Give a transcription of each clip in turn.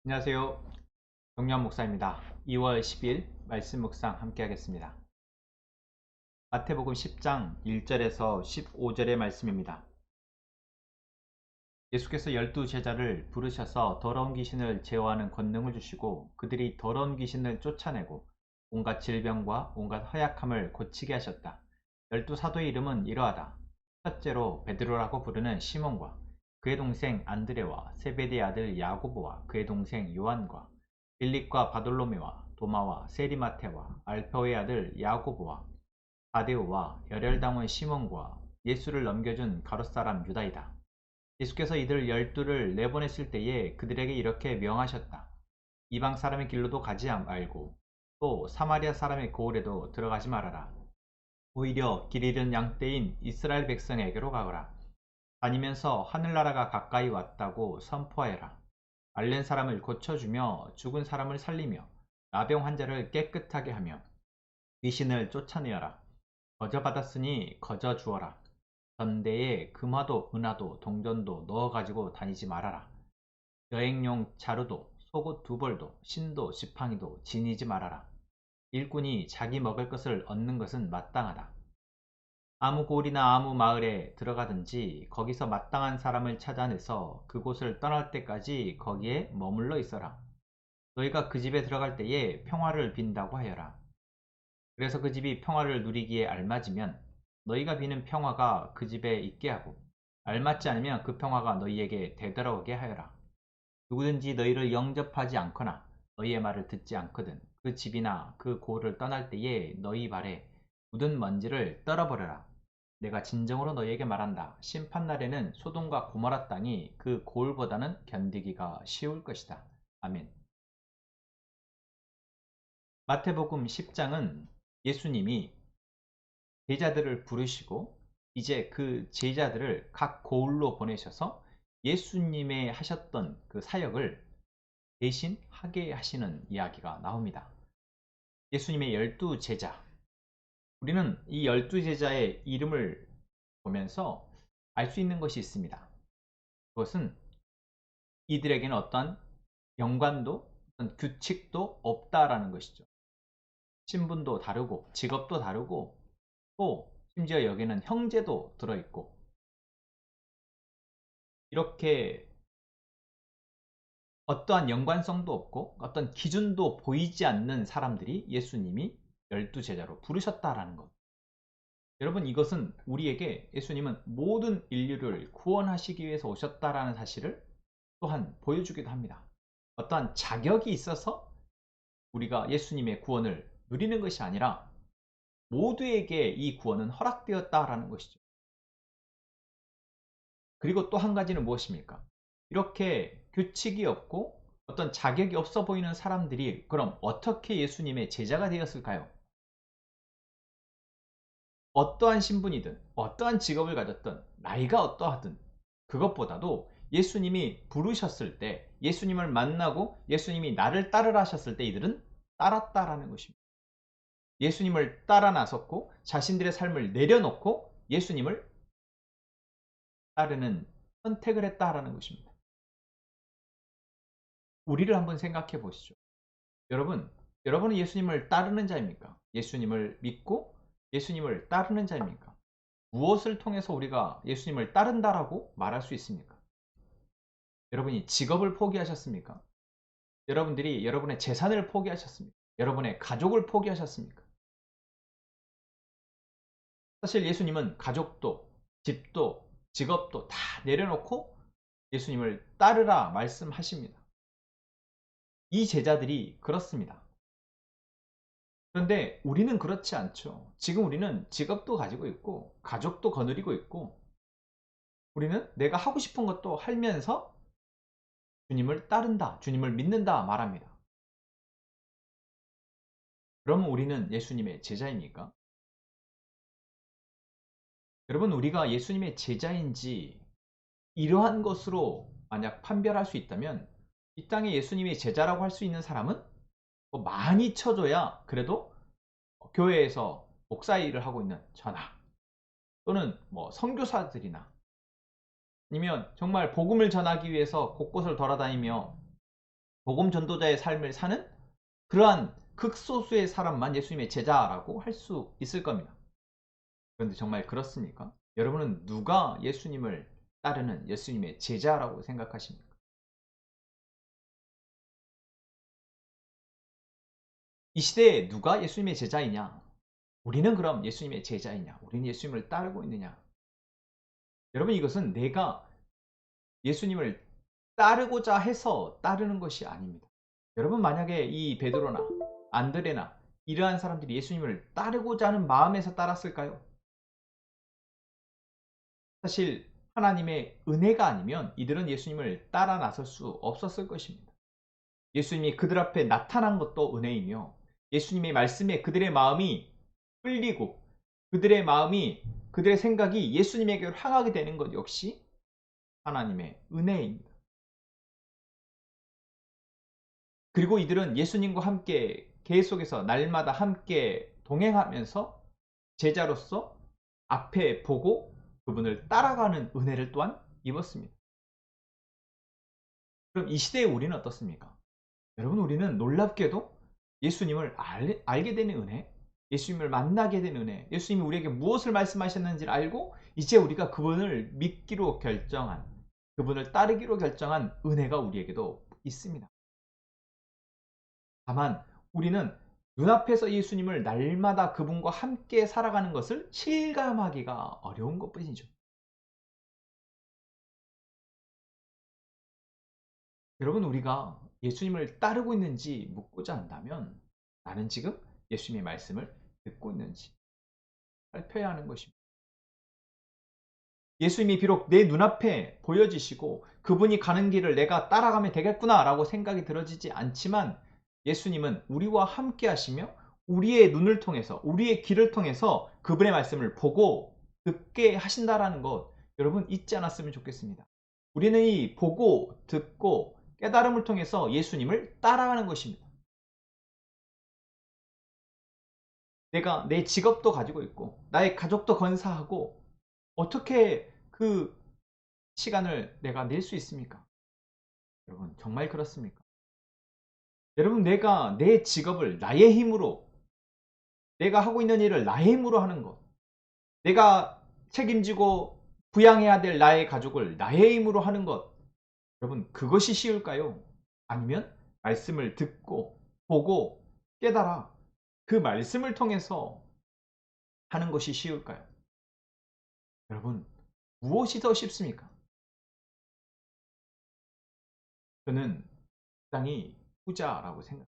안녕하세요. 정유한 목사입니다. 2월 10일 말씀 묵상 함께 하겠습니다. 마태복음 10장 1절에서 15절의 말씀입니다. 예수께서 12제자를 부르셔서 더러운 귀신을 제어하는 권능을 주시고 그들이 더러운 귀신을 쫓아내고 온갖 질병과 온갖 허약함을 고치게 하셨다. 12사도의 이름은 이러하다. 첫째로 베드로라고 부르는 시몬과 그의 동생 안드레와 세베대의 아들 야고보와 그의 동생 요한과 빌립과 바돌로메와 도마와 세리마테와 알페오의 아들 야고보와 다데오와 열혈당원 시몬과 예수를 넘겨준 가롯사람 유다이다. 예수께서 이들 열두를 내보냈을 때에 그들에게 이렇게 명하셨다. 이방 사람의 길로도 가지 말고 또 사마리아 사람의 고을에도 들어가지 말아라. 오히려 길 잃은 양떼인 이스라엘 백성에게로 가거라. 다니면서 하늘나라가 가까이 왔다고 선포하여라. 앓는 사람을 고쳐주며 죽은 사람을 살리며 나병 환자를 깨끗하게 하며 귀신을 쫓아내어라. 거저 받았으니 거저 주어라. 전대에 금화도 은화도 동전도 넣어가지고 다니지 말아라. 여행용 자루도 속옷 두 벌도 신도 지팡이도 지니지 말아라. 일꾼이 자기 먹을 것을 얻는 것은 마땅하다. 아무 고을이나 아무 마을에 들어가든지 거기서 마땅한 사람을 찾아내서 그곳을 떠날 때까지 거기에 머물러 있어라. 너희가 그 집에 들어갈 때에 평화를 빈다고 하여라. 그래서 그 집이 평화를 누리기에 알맞으면 너희가 비는 평화가 그 집에 있게 하고 알맞지 않으면 그 평화가 너희에게 되돌아오게 하여라. 누구든지 너희를 영접하지 않거나 너희의 말을 듣지 않거든 그 집이나 그 고을을 떠날 때에 너희 발에 묻은 먼지를 떨어버려라. 내가 진정으로 너희에게 말한다. 심판날에는 소돔과 고모라 땅이 그 고을보다는 견디기가 쉬울 것이다. 아멘. 마태복음 10장은 예수님이 제자들을 부르시고 이제 그 제자들을 각 고을로 보내셔서 예수님의 하셨던 그 사역을 대신 하게 하시는 이야기가 나옵니다. 예수님의 12제자. 우리는 이 12제자의 이름을 보면서 알 수 있는 것이 있습니다. 그것은 이들에게는 어떤 연관도 어떤 규칙도 없다라는 것이죠. 신분도 다르고 직업도 다르고 또 심지어 여기는 형제도 들어있고 이렇게 어떠한 연관성도 없고 어떤 기준도 보이지 않는 사람들이 예수님이 12제자로 부르셨다라는 것. 여러분 이것은 우리에게 예수님은 모든 인류를 구원하시기 위해서 오셨다라는 사실을 또한 보여주기도 합니다. 어떠한 자격이 있어서 우리가 예수님의 구원을 누리는 것이 아니라 모두에게 이 구원은 허락되었다라는 것이죠. 그리고 또 한 가지는 무엇입니까? 이렇게 규칙이 없고 어떤 자격이 없어 보이는 사람들이 그럼 어떻게 예수님의 제자가 되었을까요? 어떠한 신분이든 어떠한 직업을 가졌든 나이가 어떠하든 그것보다도 예수님이 부르셨을 때 예수님을 만나고 예수님이 나를 따르라 하셨을 때 이들은 따랐다라는 것입니다. 예수님을 따라 나섰고 자신들의 삶을 내려놓고 예수님을 따르는 선택을 했다라는 것입니다. 우리를 한번 생각해 보시죠. 여러분은 예수님을 따르는 자입니까? 예수님을 믿고 예수님을 따르는 자입니까? 무엇을 통해서 우리가 예수님을 따른다라고 말할 수 있습니까? 여러분이 직업을 포기하셨습니까? 여러분들이 여러분의 재산을 포기하셨습니까? 여러분의 가족을 포기하셨습니까? 사실 예수님은 가족도, 집도, 직업도 다 내려놓고 예수님을 따르라 말씀하십니다. 이 제자들이 그렇습니다. 그런데 우리는 그렇지 않죠. 지금 우리는 직업도 가지고 있고 가족도 거느리고 있고 우리는 내가 하고 싶은 것도 하면서 주님을 따른다, 주님을 믿는다 말합니다. 그러면 우리는 예수님의 제자입니까? 여러분 우리가 예수님의 제자인지 이러한 것으로 만약 판별할 수 있다면 이 땅에 예수님의 제자라고 할 수 있는 사람은 뭐 많이 쳐줘야 그래도 교회에서 목사 일을 하고 있는 저나 또는 뭐 선교사들이나 아니면 정말 복음을 전하기 위해서 곳곳을 돌아다니며 복음 전도자의 삶을 사는 그러한 극소수의 사람만 예수님의 제자라고 할 수 있을 겁니다. 그런데 정말 그렇습니까? 여러분은 누가 예수님을 따르는 예수님의 제자라고 생각하십니까? 이 시대에 누가 예수님의 제자이냐? 우리는 그럼 예수님의 제자이냐? 우리는 예수님을 따르고 있느냐? 여러분, 이것은 내가 예수님을 따르고자 해서 따르는 것이 아닙니다. 여러분, 만약에 이 베드로나 안드레나 이러한 사람들이 예수님을 따르고자 하는 마음에서 따랐을까요? 사실 하나님의 은혜가 아니면 이들은 예수님을 따라 나설 수 없었을 것입니다. 예수님이 그들 앞에 나타난 것도 은혜이며 예수님의 말씀에 그들의 마음이 끌리고 그들의 마음이 그들의 생각이 예수님에게 향하게 되는 것 역시 하나님의 은혜입니다. 그리고 이들은 예수님과 함께 계속해서 날마다 함께 동행하면서 제자로서 앞에 보고 그분을 따라가는 은혜를 또한 입었습니다. 그럼 이 시대에 우리는 어떻습니까? 여러분, 우리는 놀랍게도 예수님을 알게 되는 은혜, 예수님을 만나게 되는 은혜, 예수님이 우리에게 무엇을 말씀하셨는지를 알고 이제 우리가 그분을 믿기로 결정한, 그분을 따르기로 결정한 은혜가 우리에게도 있습니다. 다만 우리는 눈앞에서 예수님을 날마다 그분과 함께 살아가는 것을 실감하기가 어려운 것뿐이죠. 여러분, 우리가 예수님을 따르고 있는지 묻고자 한다면 나는 지금 예수님의 말씀을 듣고 있는지 살펴야 하는 것입니다. 예수님이 비록 내 눈앞에 보여지시고 그분이 가는 길을 내가 따라가면 되겠구나 라고 생각이 들어지지 않지만 예수님은 우리와 함께 하시며 우리의 눈을 통해서 우리의 길을 통해서 그분의 말씀을 보고 듣게 하신다라는 것 여러분 잊지 않았으면 좋겠습니다. 우리는 이 보고 듣고 깨달음을 통해서 예수님을 따라가는 것입니다. 내가 내 직업도 가지고 있고 나의 가족도 건사하고 어떻게 그 시간을 내가 낼 수 있습니까? 여러분 정말 그렇습니까? 여러분 내가 내 직업을 나의 힘으로 내가 하고 있는 일을 나의 힘으로 하는 것 내가 책임지고 부양해야 될 나의 가족을 나의 힘으로 하는 것 여러분 그것이 쉬울까요? 아니면 말씀을 듣고 보고 깨달아 그 말씀을 통해서 하는 것이 쉬울까요? 여러분 무엇이 더 쉽습니까? 저는 상당히 후자라고 생각합니다.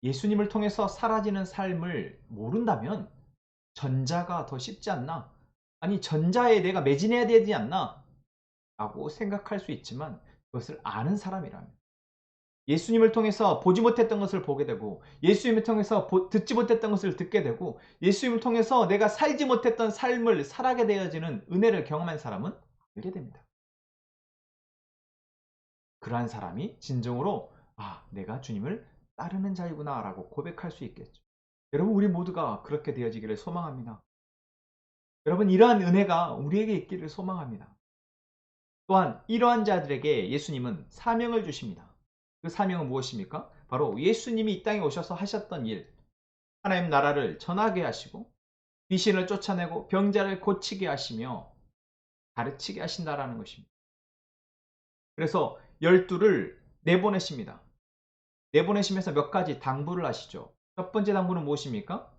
예수님을 통해서 사라지는 삶을 모른다면 전자가 더 쉽지 않나? 아니 전자에 내가 매진해야 되지 않나? 라고 생각할 수 있지만 그것을 아는 사람이라면 예수님을 통해서 보지 못했던 것을 보게 되고 예수님을 통해서 듣지 못했던 것을 듣게 되고 예수님을 통해서 내가 살지 못했던 삶을 살아게 되어지는 은혜를 경험한 사람은 알게 됩니다. 그러한 사람이 진정으로 아 내가 주님을 따르는 자이구나 라고 고백할 수 있겠죠. 여러분 우리 모두가 그렇게 되어지기를 소망합니다. 여러분 이러한 은혜가 우리에게 있기를 소망합니다. 또한 이러한 자들에게 예수님은 사명을 주십니다. 그 사명은 무엇입니까? 바로 예수님이 이 땅에 오셔서 하셨던 일, 하나님 나라를 전하게 하시고 귀신을 쫓아내고 병자를 고치게 하시며 가르치게 하신다라는 것입니다. 그래서 12를 내보내십니다. 내보내시면서 몇 가지 당부를 하시죠. 첫 번째 당부는 무엇입니까?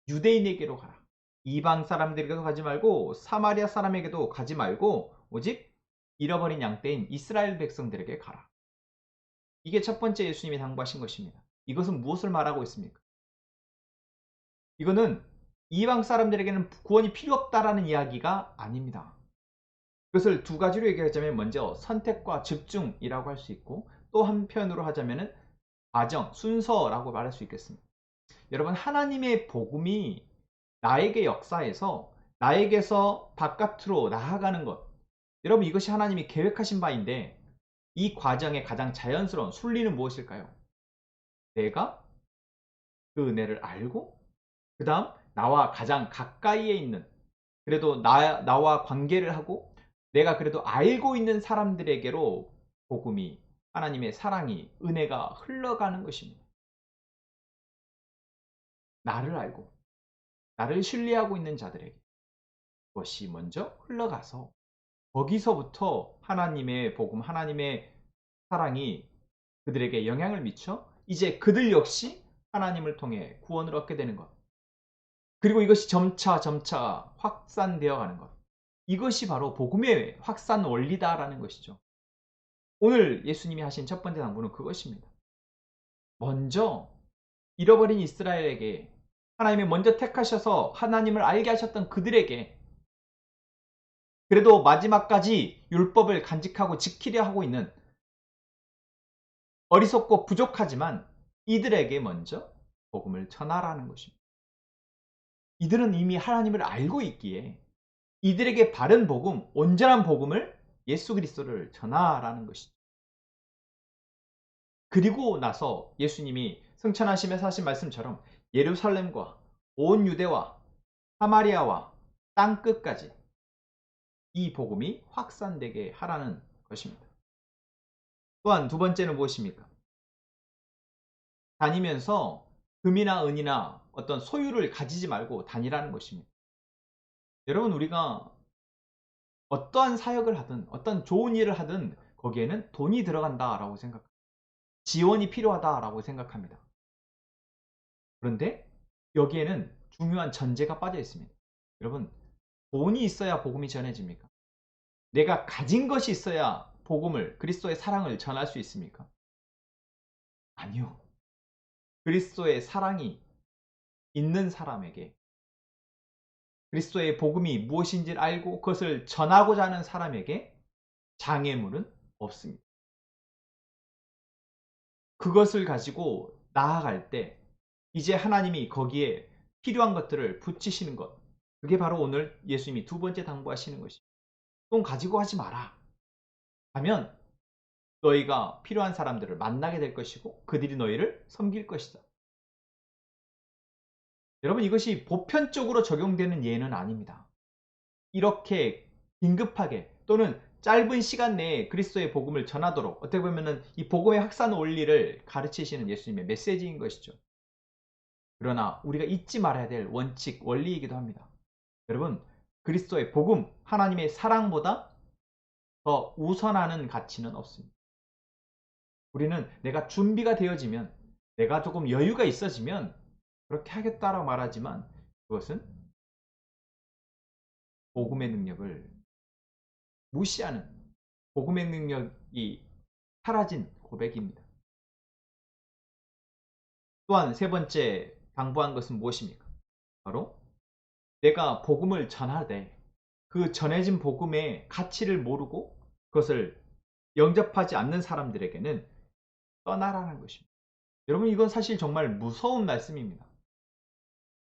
유대인에게로 가라. 이방 사람들에게도 가지 말고 사마리아 사람에게도 가지 말고 오직 잃어버린 양떼인 이스라엘 백성들에게 가라. 이게 첫 번째 예수님이 당부하신 것입니다. 이것은 무엇을 말하고 있습니까? 이거는 이방 사람들에게는 구원이 필요 없다라는 이야기가 아닙니다. 그것을 두 가지로 얘기하자면 먼저 선택과 집중이라고 할 수 있고 또 한편으로 하자면 과정, 순서라고 말할 수 있겠습니다. 여러분 하나님의 복음이 나에게 역사해서 나에게서 바깥으로 나아가는 것 여러분 이것이 하나님이 계획하신 바인데 이 과정의 가장 자연스러운 순리는 무엇일까요? 내가 그 은혜를 알고 그 다음 나와 가장 가까이에 있는 그래도 나와 관계를 하고 내가 그래도 알고 있는 사람들에게로 복음이 하나님의 사랑이, 은혜가 흘러가는 것입니다. 나를 알고 나를 신뢰하고 있는 자들에게 그것이 먼저 흘러가서 거기서부터 하나님의 복음, 하나님의 사랑이 그들에게 영향을 미쳐 이제 그들 역시 하나님을 통해 구원을 얻게 되는 것. 그리고 이것이 점차 확산되어 가는 것. 이것이 바로 복음의 확산 원리다라는 것이죠. 오늘 예수님이 하신 첫 번째 당부는 그것입니다. 먼저 잃어버린 이스라엘에게 하나님이 먼저 택하셔서 하나님을 알게 하셨던 그들에게 그래도 마지막까지 율법을 간직하고 지키려 하고 있는 어리석고 부족하지만 이들에게 먼저 복음을 전하라는 것입니다. 이들은 이미 하나님을 알고 있기에 이들에게 바른 복음, 온전한 복음을 예수 그리스도를 전하라는 것이죠. 그리고 나서 예수님이 승천하시면서 하신 말씀처럼 예루살렘과 온 유대와 사마리아와 땅끝까지 이 복음이 확산되게 하라는 것입니다. 또한 두 번째는 무엇입니까? 다니면서 금이나 은이나 어떤 소유를 가지지 말고 다니라는 것입니다. 여러분 우리가 어떠한 사역을 하든 어떤 좋은 일을 하든 거기에는 돈이 들어간다라고 생각합니다. 지원이 필요하다라고 생각합니다. 그런데 여기에는 중요한 전제가 빠져 있습니다. 여러분 돈이 있어야 복음이 전해집니까? 내가 가진 것이 있어야 복음을 그리스도의 사랑을 전할 수 있습니까? 아니요. 그리스도의 사랑이 있는 사람에게 그리스도의 복음이 무엇인지를 알고 그것을 전하고자 하는 사람에게 장애물은 없습니다. 그것을 가지고 나아갈 때 이제 하나님이 거기에 필요한 것들을 붙이시는 것. 그게 바로 오늘 예수님이 두 번째 당부하시는 것입니다. 돈 가지고 하지 마라. 하면 너희가 필요한 사람들을 만나게 될 것이고 그들이 너희를 섬길 것이다. 여러분 이것이 보편적으로 적용되는 예는 아닙니다. 이렇게 긴급하게 또는 짧은 시간 내에 그리스도의 복음을 전하도록 어떻게 보면 이 복음의 확산 원리를 가르치시는 예수님의 메시지인 것이죠. 그러나 우리가 잊지 말아야 될 원칙, 원리이기도 합니다. 여러분 그리스도의 복음, 하나님의 사랑보다 더 우선하는 가치는 없습니다. 우리는 내가 준비가 되어지면 내가 조금 여유가 있어지면 그렇게 하겠다라고 말하지만 그것은 복음의 능력을 무시하는 복음의 능력이 사라진 고백입니다. 또한 세 번째 당부한 것은 무엇입니까? 바로 내가 복음을 전하되 그 전해진 복음의 가치를 모르고 그것을 영접하지 않는 사람들에게는 떠나라는 것입니다. 여러분 이건 사실 정말 무서운 말씀입니다.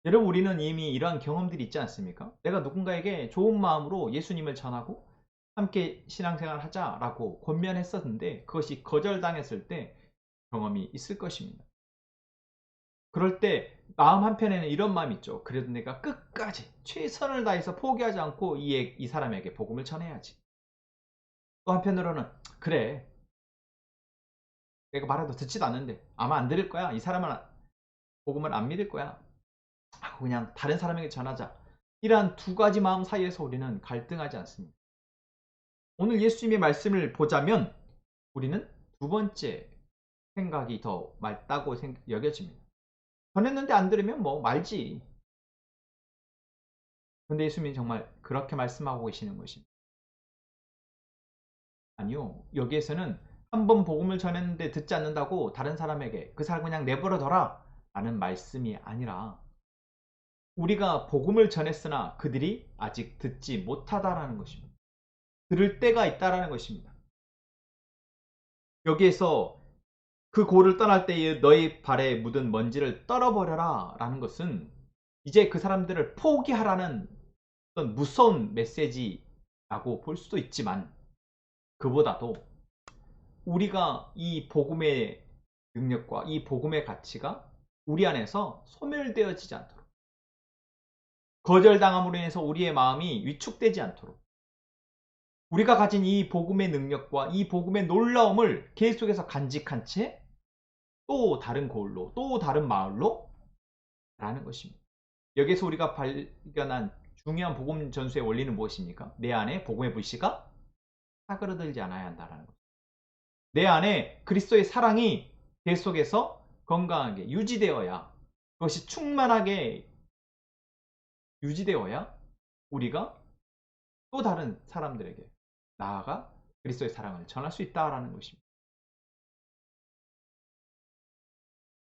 여러분 우리는 이미 이러한 경험들이 있지 않습니까? 내가 누군가에게 좋은 마음으로 예수님을 전하고 함께 신앙생활 하자라고 권면했었는데 그것이 거절당했을 때 경험이 있을 것입니다. 그럴 때 마음 한편에는 이런 마음이 있죠. 그래도 내가 끝까지 최선을 다해서 포기하지 않고 이 사람에게 복음을 전해야지. 또 한편으로는 그래 내가 말해도 듣지도 않는데 아마 안 들을 거야. 이 사람은 복음을 안 믿을 거야. 그냥 다른 사람에게 전하자. 이러한 두 가지 마음 사이에서 우리는 갈등하지 않습니다. 오늘 예수님의 말씀을 보자면 우리는 두 번째 생각이 더 맞다고 여겨집니다. 전했는데 안 들으면 뭐 말지. 근데 예수님이 정말 그렇게 말씀하고 계시는 것입니다. 아니요. 여기에서는 한 번 복음을 전했는데 듣지 않는다고 다른 사람에게 그 사람 그냥 내버려둬라 라는 말씀이 아니라 우리가 복음을 전했으나 그들이 아직 듣지 못하다라는 것입니다. 들을 때가 있다라는 것입니다. 여기에서 그 고를 떠날 때에 너희 발에 묻은 먼지를 떨어버려라 라는 것은 이제 그 사람들을 포기하라는 어떤 무서운 메시지라고 볼 수도 있지만 그보다도 우리가 이 복음의 능력과 이 복음의 가치가 우리 안에서 소멸되어지지 않도록 거절당함으로 인해서 우리의 마음이 위축되지 않도록 우리가 가진 이 복음의 능력과 이 복음의 놀라움을 계속해서 간직한 채 또 다른 고을로, 또 다른 마을로 라는 것입니다. 여기서 우리가 발견한 중요한 복음 전수의 원리는 무엇입니까? 내 안에 복음의 불씨가 사그러들지 않아야 한다는 것. 내 안에 그리스도의 사랑이 계속해서 건강하게 유지되어야, 그것이 충만하게 유지되어야 우리가 또 다른 사람들에게 나아가 그리스도의 사랑을 전할 수 있다라는 것입니다.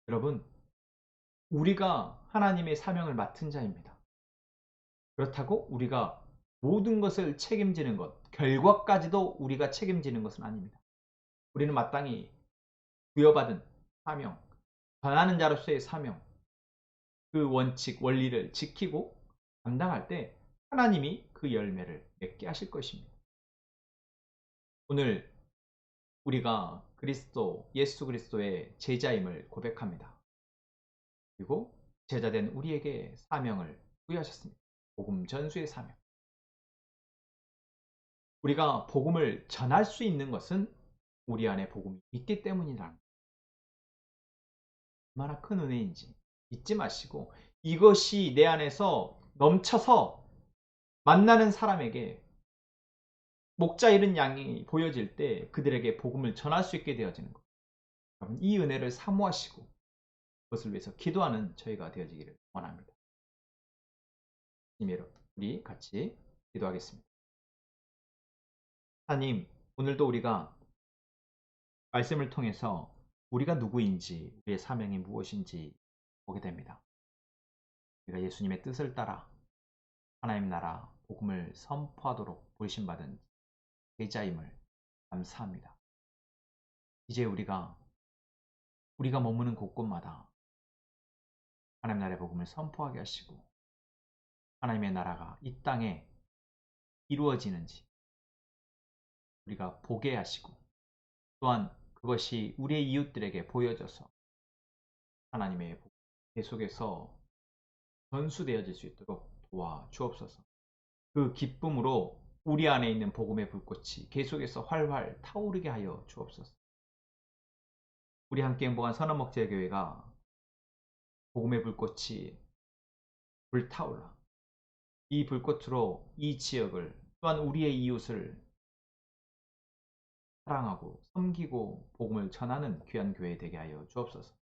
여러분, 우리가 하나님의 사명을 맡은 자입니다. 그렇다고 우리가 모든 것을 책임지는 것, 결과까지도 우리가 책임지는 것은 아닙니다. 우리는 마땅히 부여받은 사명, 전하는 자로서의 사명, 그 원칙, 원리를 지키고 감당할 때 하나님이 그 열매를 맺게 하실 것입니다. 오늘 우리가 예수 그리스도의 제자임을 고백합니다. 그리고 제자된 우리에게 사명을 부여하셨습니다. 복음 전수의 사명. 우리가 복음을 전할 수 있는 것은 우리 안에 복음이 있기 때문이라는, 얼마나 큰 은혜인지 잊지 마시고, 이것이 내 안에서 넘쳐서 만나는 사람에게 목자 잃은 양이 보여질 때 그들에게 복음을 전할 수 있게 되어지는 것. 여러분, 이 은혜를 사모하시고 그것을 위해서 기도하는 저희가 되어지기를 원합니다. 이메로 우리 같이 기도하겠습니다. 하나님, 오늘도 우리가 말씀을 통해서 우리가 누구인지, 우리의 사명이 무엇인지 보게 됩니다. 우리가 예수님의 뜻을 따라 하나님 나라 복음을 선포하도록 부르심받은 제자임을 감사합니다. 이제 우리가 머무는 곳곳마다 하나님 나라의 복음을 선포하게 하시고 하나님의 나라가 이 땅에 이루어지는지 우리가 보게 하시고, 또한 그것이 우리의 이웃들에게 보여져서 하나님의 복음이 계속해서 전수되어질 수 있도록 도와주옵소서. 그 기쁨으로 우리 안에 있는 복음의 불꽃이 계속해서 활활 타오르게 하여 주옵소서. 우리 함께 행복한 선한목자교회가 복음의 불꽃이 불타올라 이 불꽃으로 이 지역을, 또한 우리의 이웃을 사랑하고 섬기고 복음을 전하는 귀한 교회 되게 하여 주옵소서.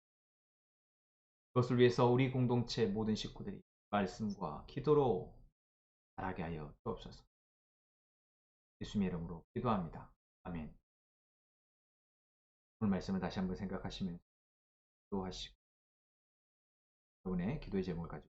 그것을 위해서 우리 공동체 모든 식구들이 말씀과 기도로 자라게 하여 주옵소서. 예수님의 이름으로 기도합니다. 아멘. 오늘 말씀을 다시 한번 생각하시면서 기도하시고 여러분의 기도의 제목을 가지고